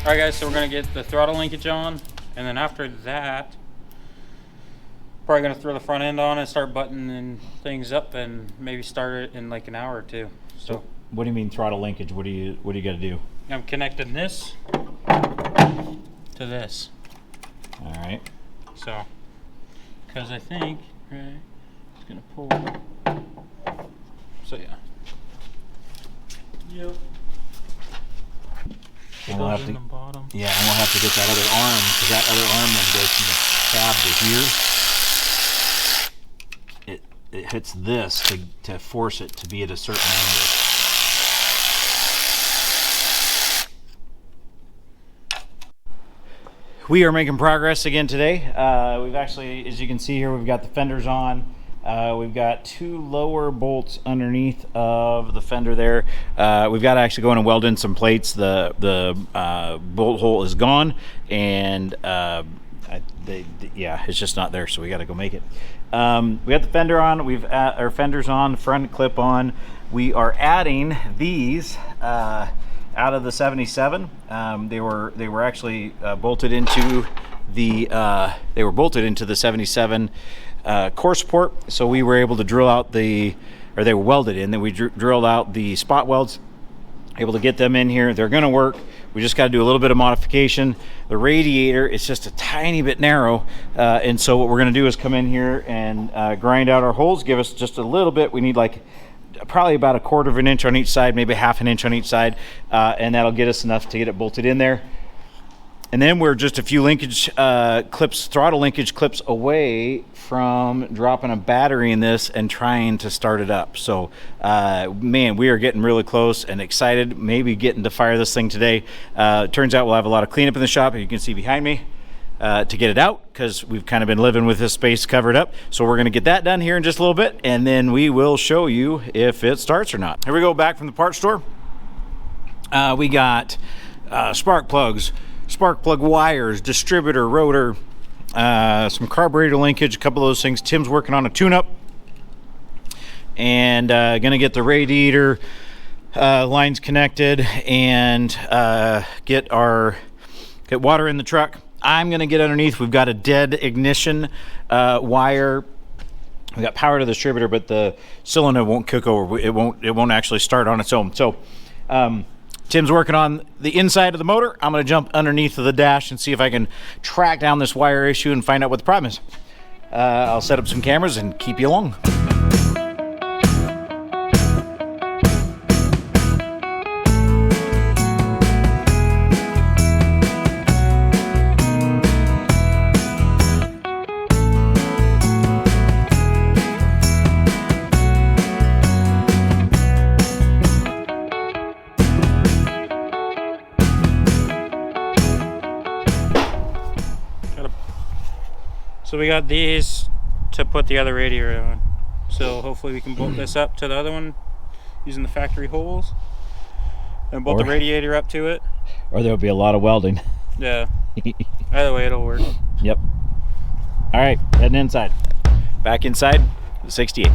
Alright guys, so we're gonna get the throttle linkage on, and then after that, probably gonna throw the front end on and start buttoning things up, and maybe start it in like an hour or two. So what do you mean throttle linkage? What do you got to do? I'm connecting this to this. All right. So, because I think, right, it's gonna pull. So yeah. Yep. And we'll have to, the bottom. yeah, and we'll have to get that other arm, because that other arm then goes from the cab to here. It hits this to force it to be at a certain angle. We are making progress again today. We've actually, as you can see here, we've got the fenders on. We've got 2 lower bolts underneath of the fender there. We've got to actually go in and weld in some plates. The bolt hole is gone, and yeah, it's just not there, so we got to go make it. We got the fender on. We've our fenders on, front clip on. We are adding these out of the 77. They were actually bolted into the 77 core support, so we were able to drill out they were welded in. Then we drilled out the spot welds, able to get them in here. They're going to work. We just got to do a little bit of modification. The radiator is just a tiny bit narrow, and so what we're going to do is come in here and grind out our holes. Give us just a little bit. We need like probably about 1/4 of an inch on each side, maybe 1/2 an inch on each side, and that'll get us enough to get it bolted in there. And then we're just a few linkage clips, throttle linkage clips away from dropping a battery in this and trying to start it up. So, man, we are getting really close and excited, maybe getting to fire this thing today. Turns out we'll have a lot of cleanup in the shop, as you can see behind me, to get it out, because we've kind of been living with this space covered up. So we're going to get that done here in just a little bit, and then we will show you if it starts or not. Here we go, back from the parts store. We got spark plugs, spark plug wires, distributor, rotor, some carburetor linkage, a couple of those things. Tim's working on a tune-up, and gonna get the radiator lines connected and get water in the truck. I'm gonna get underneath. We've got a dead ignition wire. We got power to the distributor, but the cylinder won't kick over. It won't actually start on its own. So Tim's working on the inside of the motor. I'm going to jump underneath of the dash and see if I can track down this wire issue and find out what the problem is. I'll set up some cameras and keep you along. So we got these to put the other radiator on. So hopefully we can bolt this up to the other one using the factory holes and bolt the radiator up to it. Or there'll be a lot of welding. Yeah. Either way, it'll work. Yep. All right, heading inside. Back inside the 68.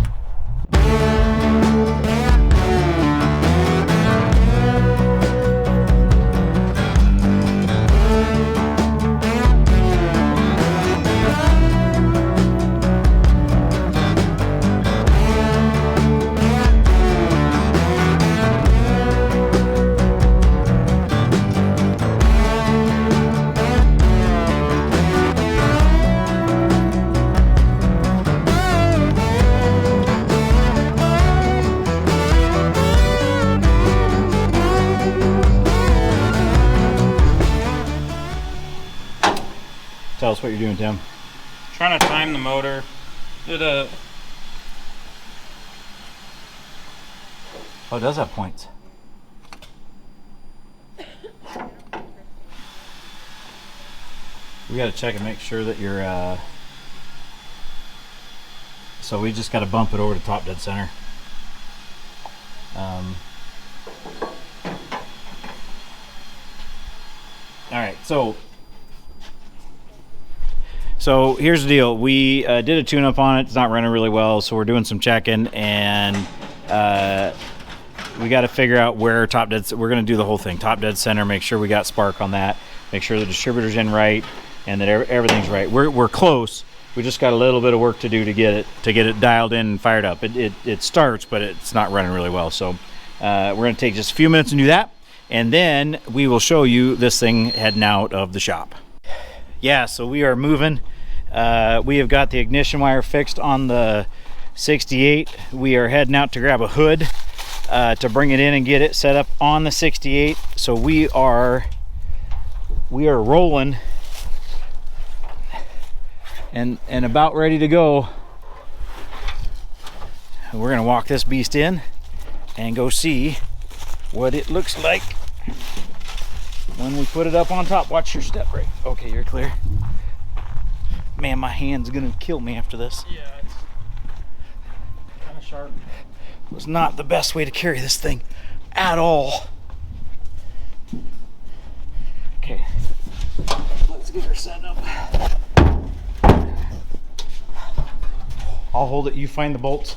Tell us what you're doing, Tim. Trying to time the motor. Oh, it does have points. We got to check and make sure that you're so we just got to bump it over to top dead center. All right, so here's the deal. We did a tune-up on it. It's not running really well, so we're doing some checking, and we got to figure out where top dead. We're going to do the whole thing, top dead center. Make sure we got spark on that. Make sure the distributor's in right, and that everything's right. We're close. We just got a little bit of work to do to get it dialed in and fired up. It starts, but it's not running really well. So we're going to take just a few minutes and do that, and then we will show you this thing heading out of the shop. Yeah, so we are moving. We have got the ignition wire fixed on the 68. We are heading out to grab a hood to bring it in and get it set up on the 68. So we are rolling and about ready to go. We're gonna walk this beast in and go see what it looks like when we put it up on top. Watch your step brake. Okay, you're clear. Man, my hand's gonna kill me after this. Yeah, it's kind of sharp. It was not the best way to carry this thing at all. Okay, let's get her set up. I'll hold it, you find the bolts.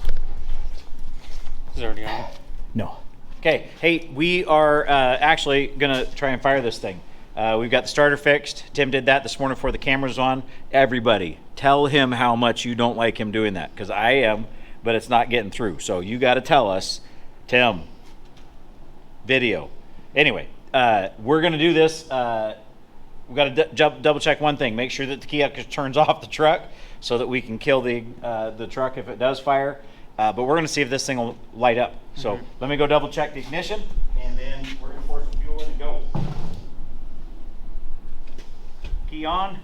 Is it already on? No. Okay, hey, we are actually gonna try and fire this thing. We've got the starter fixed. Tim did that this morning before the camera's on. Everybody, tell him how much you don't like him doing that, because I am, but it's not getting through. So you got to tell us, Tim. Video. Anyway, we're gonna do this. We've got to double check one thing. Make sure that the key turns off the truck so that we can kill the truck if it does fire. But we're gonna see if this thing will light up. So let me go double check the ignition, and then we're gonna pour some fuel in and go. Key on.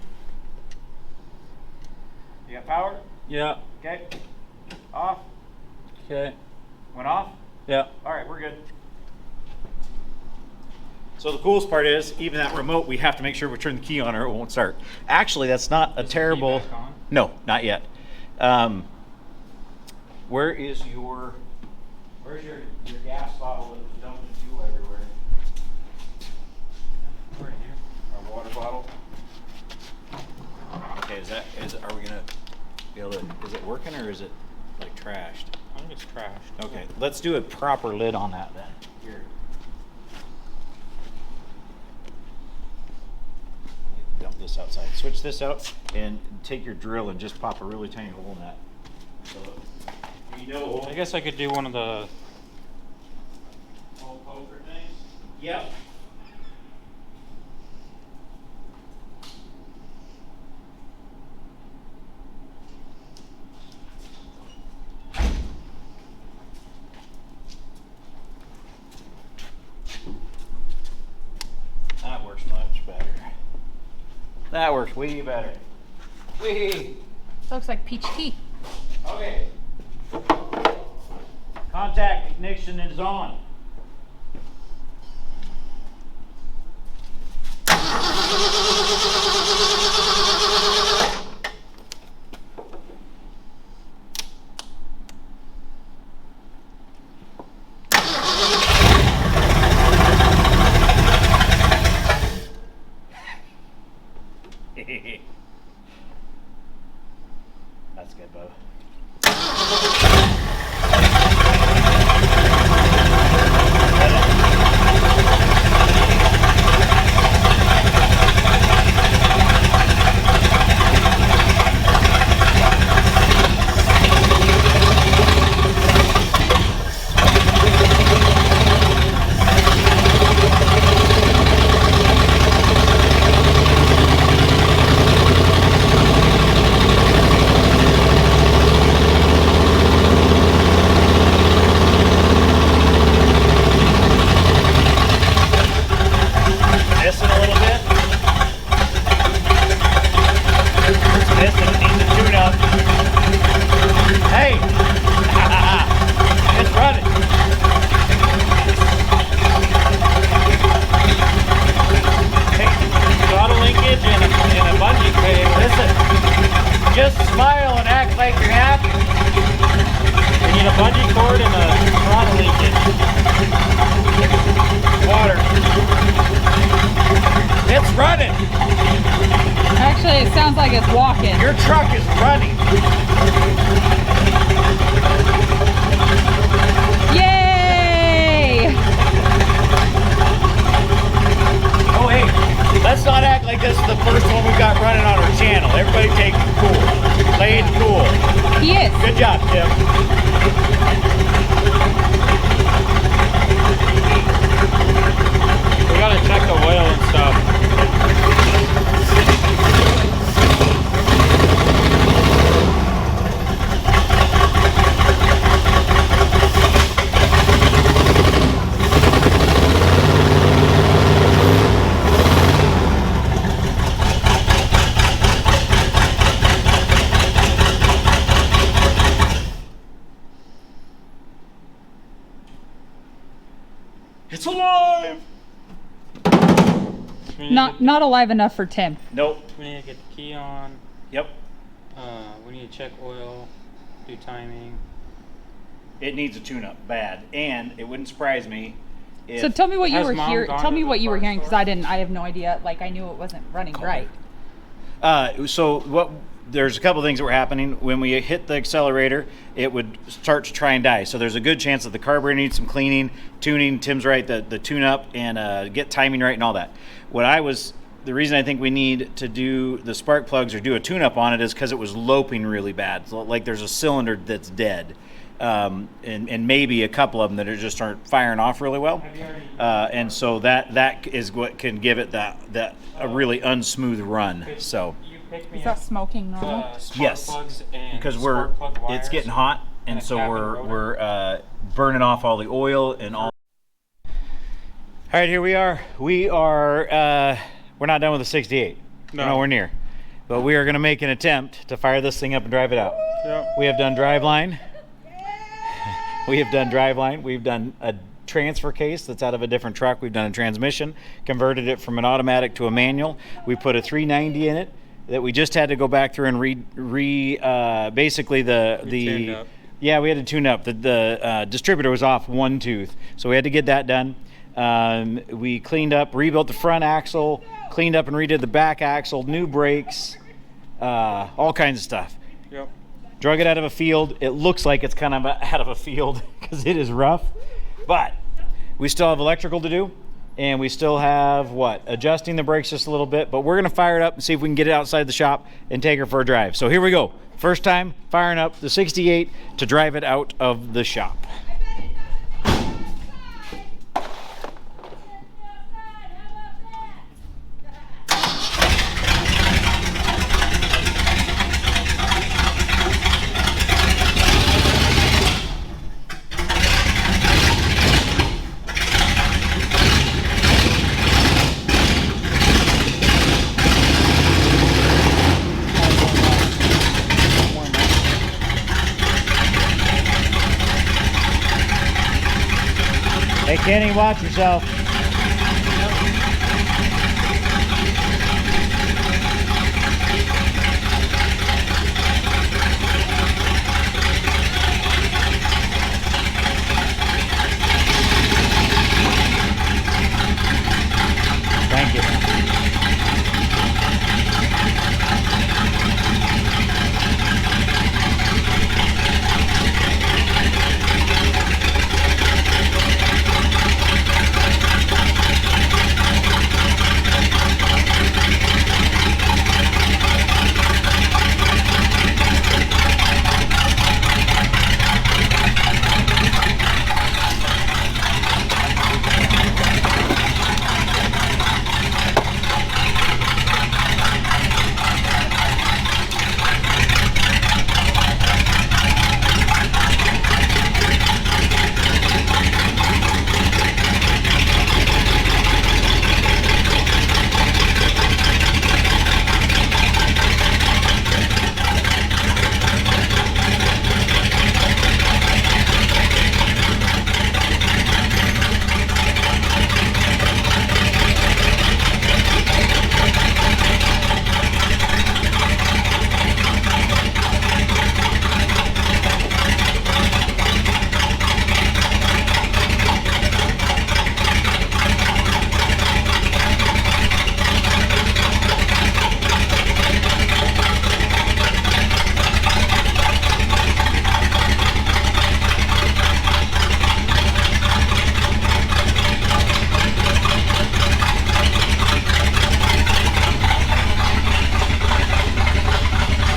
You got power? Yeah. Okay. Off. Okay. Went off? Yeah. All right, we're good. So the coolest part is, even that remote, we have to make sure we turn the key on or it won't start. Actually, that's not a terrible... Is the key back on? No, not yet. Where's your gas bottle that was dumping fuel everywhere? Right here. Our water bottle. Okay, are we gonna be able to, is it working or is it like trashed? I think it's trashed. Okay, let's do a proper lid on that then. Here. Dump this outside. Switch this out and take your drill and just pop a really tiny hole in that. So you know. I guess I could do one of the. Hole poker things? Yep. That works much better. That works way better. Wee. Looks like peach tea. Okay. Contact ignition is on. That's good, Bubba. It's alive! We need Not alive enough for Tim. Nope. we need to get the key on. Yep. We need to check oil, do timing. It needs a tune-up bad, and it wouldn't surprise me if... So tell me what you Has were Mom here. gone Tell to me the what you were parts hearing because store? I have no idea. Like I knew it wasn't running right. So what? There's a couple things that were happening. When we hit the accelerator, it would start to try and die. So there's a good chance that the carburetor needs some cleaning, tuning. Tim's right, the tune-up and get timing right and all that. The reason I think we need to do the spark plugs or do a tune-up on it is because it was loping really bad. So like there's a cylinder that's dead. And maybe a couple of them that just aren't firing off really well, and so that is what can give it that a really unsmooth run. So You picked me Is up that smoking normal? spark yes, plugs and because spark plug it's wires getting hot, and a so cabin we're rotor. burning off all the oil and all. All right, here we are. We're not done with the 68. No. Nowhere near, but we are going to make an attempt to fire this thing up and drive it out. Yep. We have done driveline. We have done driveline. We've done a transfer case that's out of a different truck. We've done a transmission, converted it from an automatic to a manual. We put a 390 in it that we just had to go back through and basically tuned up. yeah, we had to tune up. The distributor was off one tooth, so we had to get that done. We cleaned up, rebuilt the front axle, cleaned up and redid the back axle, new brakes, all kinds of stuff. Yep. Drug it out of a field. It looks like it's kind of out of a field because it is rough, but we still have electrical to do, and we still have adjusting the brakes just a little bit, but we're going to fire it up and see if we can get it outside the shop and take her for a drive. So here we go. First time firing up the 68 to drive it out of the shop. Hey Kenny, watch yourself. Thank you.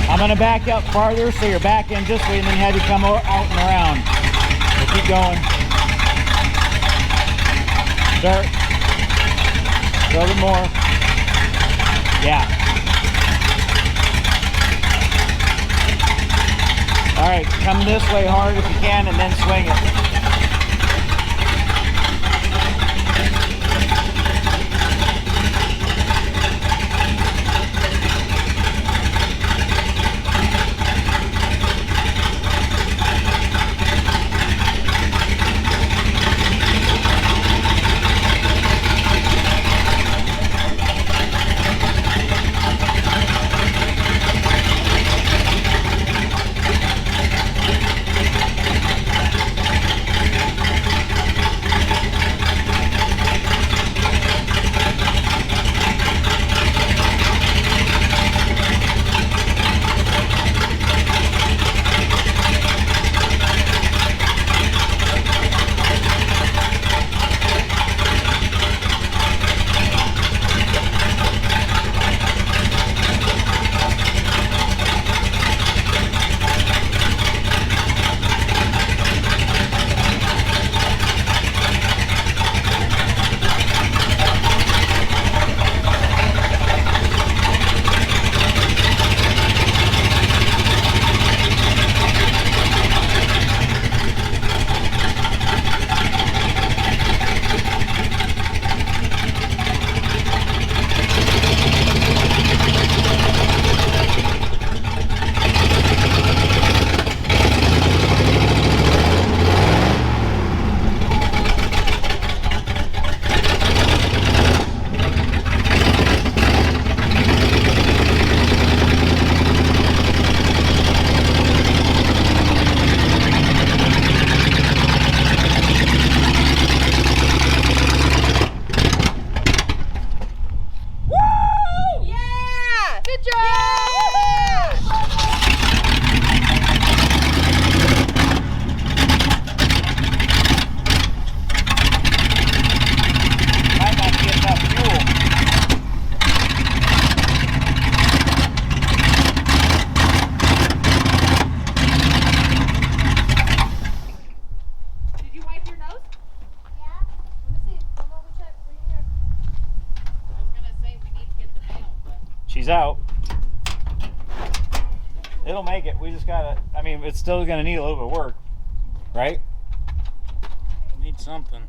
I'm gonna back up farther so you're back in this way and then have you come out and around. We'll keep going. Start. A little bit more. Yeah. All right, come this way hard if you can and then swing it. She's out. It'll make it. We just gotta, I mean, it's still gonna need a little bit of work, right? Need something.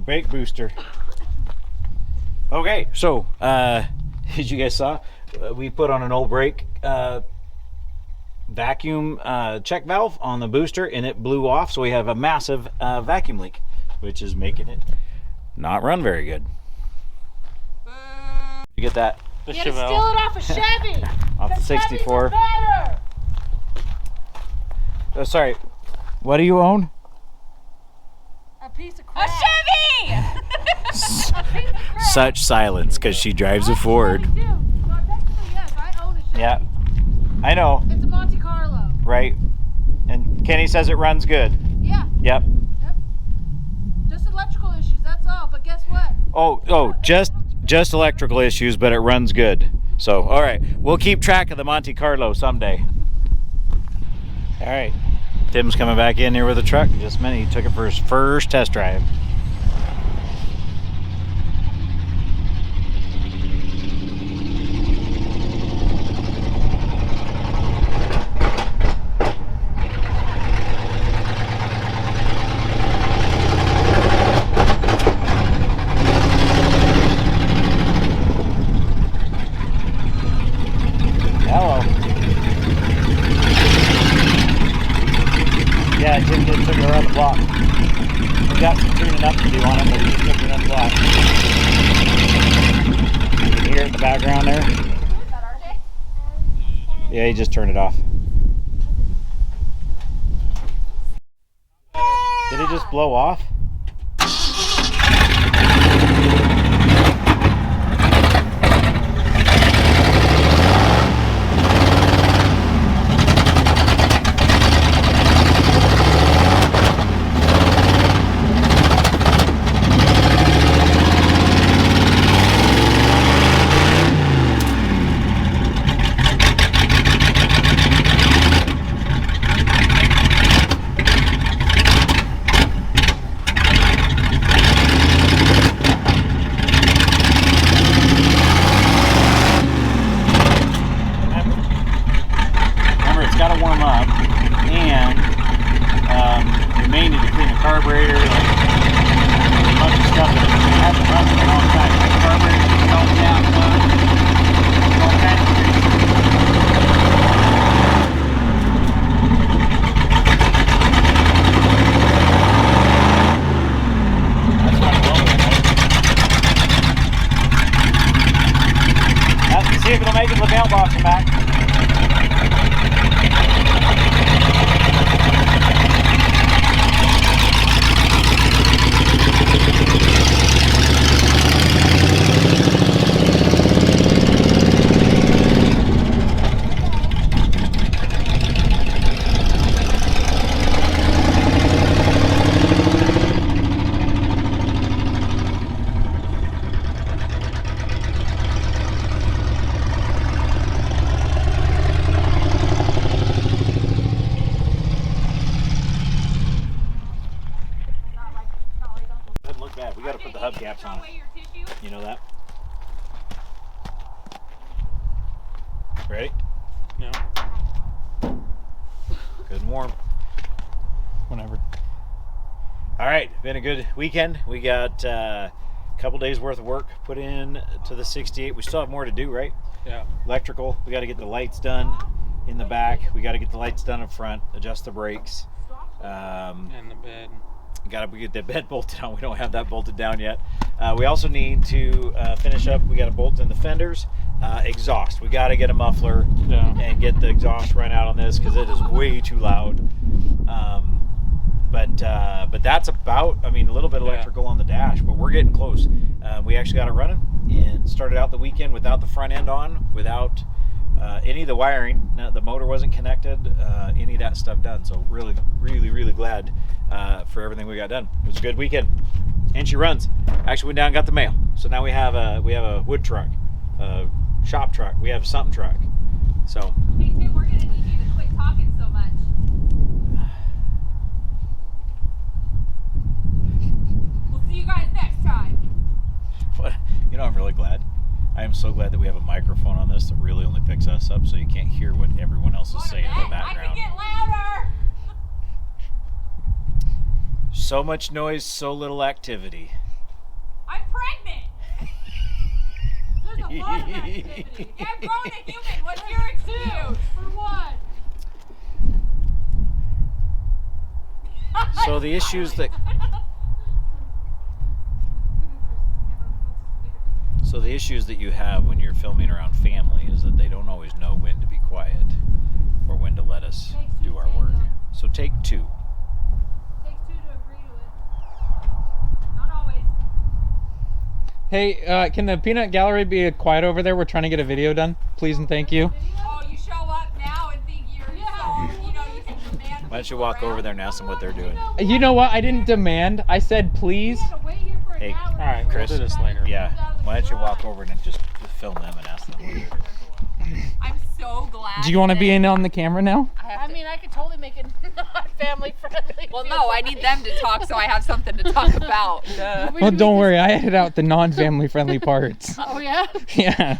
Brake booster. Okay, so as you guys saw, we put on an old brake vacuum check valve on the booster, and it blew off. So we have a massive vacuum leak, which is making it not run very good. You get that? The You gotta steal Chevelle. it off a Chevy. Off the 'cause Chevys 64. are better. Oh, sorry. What do you own? A piece of A crap. Chevy! A piece of crap. Such silence, because she drives a Ford. I do. Well, technically, yes, I own a Chevy. Yeah, I know, It's a Monte Carlo. right? And Kenny says it runs good. Yeah. Yep. Just electrical issues, that's all. But guess what? Oh, just electrical issues, but it runs good. So, all right, we'll keep track of the Monte Carlo someday. All right, Tim's coming back in here with a truck. Just a minute, he took it for his first test drive. Hello. Yeah, Tim just took it around the block. We got some tuning up to do on it, but he just took it around the block. You can hear it in the background there. Yeah, he just turned it off. Did it just blow off? Remember, it's got to warm up, and we may need to clean the carburetor, like a bunch of stuff that hasn't run for a long time. The carburetor's going down, all kinds of things. That's running low there, right? Let's see if it'll make it with the mailbox in back. Doesn't look bad. We got to put the hubcaps on it. You know that? Ready? No. Good and warm. Whenever. All right, been a good weekend. We got a couple days worth of work put in to the 68. We still have more to do, right? Yeah. Electrical. We got to get the lights done. in the back. We got to get the lights done up front, adjust the brakes. And the bed. Got to get the bed bolted on. We don't have that bolted down yet. We also need to finish up. We got to bolt in the fenders. Exhaust. We got to get a muffler and get the exhaust run out on this because it is way too loud. But that's about. I mean, a little bit electrical on the dash, but we're getting close. We actually got it running and started out the weekend without the front end on, without any of the wiring. The motor wasn't connected. Any of that stuff done. So really, really, really glad for everything we got done. It was a good weekend, and she runs. Actually went down and got the mail. So now we have a wood truck, a shop truck. We have a something truck. So. Hey Tim, we're gonna need you to quit talking so much. We'll see you guys next time. But you know, I'm really glad. I am so glad that we have a microphone on this that really only picks us up, so you can't hear what everyone else is saying in the I background. can get louder. So much noise, so little activity. I'm pregnant. There's a lot of activity. Yeah, I'm growing a human. What's your excuse? For what? So the issues that you have when you're filming around family is that they don't always know when to be quiet or when to let us do our work. So take two. Takes two to agree to it. Not always. Hey, can the peanut gallery be quiet over there? We're trying to get a video done. Please and thank you. Oh, you show up now and think you're so, you know, you can demand. Why don't you walk over there and ask them what they're doing? You know what? I didn't demand. I said please. We gotta wait here for an Hey, hour. All right, Chris. we'll do this later. Yeah. Why don't you walk over and just film them and ask them what they're doing? I'm so glad. Do you want to be in on the camera now? I mean, I could totally make it not family friendly. Well, no, I need them to talk so I have something to talk about. Well, don't worry. I edited out the non-family friendly parts. Oh yeah. Yeah.